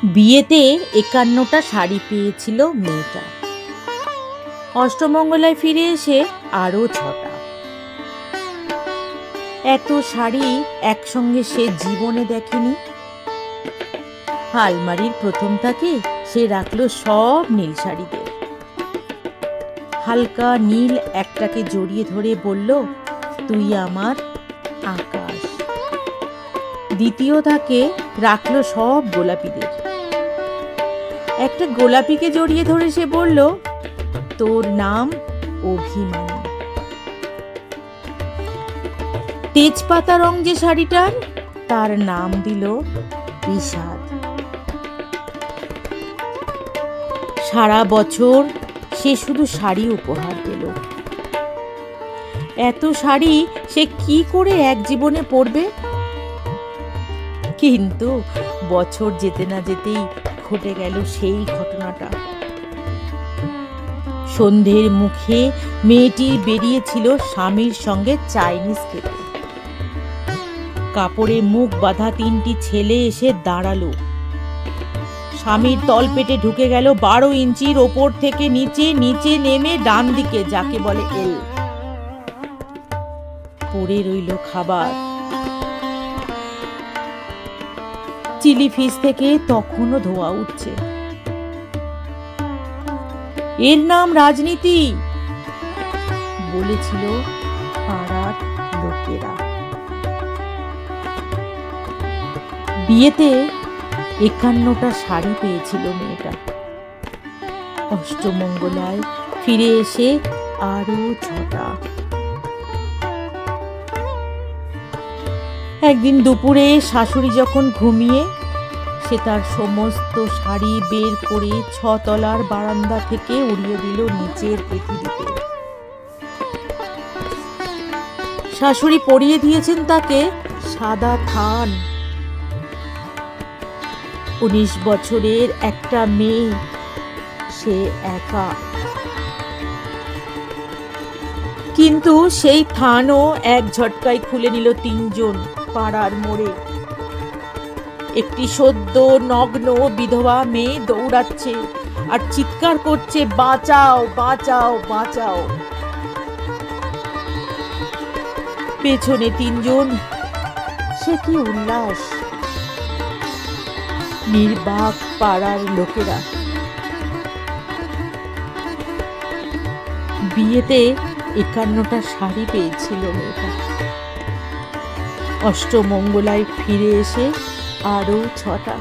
বিয়েতে ৫১টা শাড়ি পেয়েছিল মেয়েটা। অষ্টমঙ্গলায় ফিরে এসে আরও ৬টা। এত শাড়ি একসঙ্গে সে জীবনে দেখেনি। আলমারির প্রথম তাকে সে রাখলো সব নীল শাড়িদের। হালকা নীল একটাকে জড়িয়ে ধরে বলল, তুই আমার আকাশ। দ্বিতীয় তাকে রাখলো সব গোলাপিদের। একটা গোলাপিকে জড়িয়ে ধরে সে বলল, তোর নাম অভিমানী। তেজপাতা রং যে শাড়িটার, তার নাম দিল বিষাদ। সারা বছর সে শুধু শাড়ি উপহার পেল। এত শাড়ি সে কি করে এক জীবনে পরবে? কিন্তু বছর যেতে না যেতেই ঘটে গেল সেই ঘটনাটা। সন্ধ্যের মুখে মেয়েটি বেরিয়েছিল স্বামীর সঙ্গে চাইনিজ খেতে। কাপড়ে মুখ বাঁধা ৩টি ছেলে এসে দাঁড়ালো। স্বামীর তলপেটে ঢুকে গেল ১২ ইঞ্চির ওপর থেকে নিচে, নিচে নেমে ডান দিকে, যাকে বলে এল। পড়ে রইল খাবার। চিলি ফিশ থেকে তখনও ধোঁয়া উঠছে। এর নাম রাজনীতি, বলেছিল পাড়ার লোকেরা। বিয়েতে ৫১টা শাড়ি পেয়েছিল মেয়েটা। অষ্টমঙ্গলায় ফিরে এসে আরো ৬টা। একদিন দুপুরে শাশুড়ি যখন ঘুমিয়ে, সে তার সমস্ত শাড়ি বের করে ৬ তলার বারান্দা থেকে উড়িয়ে দিল নিচের পৃথিবীতে। শাশুড়ি পরিয়ে দিয়েছেন তাকে সাদা থান। ১৯ বছরের একটা মেয়ে, সে একা। কিন্তু সেই থানও এক ঝটকায় খুলে নিল ৩ জন পাড়ার মোড়ে। একটি সদ্য নগ্ন বিধবা মেয়ে দৌড়াচ্ছে আর চিৎকার করছে, বাঁচাও, বাঁচাও, বাঁচাও। পেছনে ৩ জন। সে কি উল্লাস! নির্বাক পাড়ার লোকেরা। বিয়েতে ৫১টা শাড়ি পেয়েছিল মেয়েটা। অষ্টমঙ্গলায় ফিরে এসে আরো ৬টা।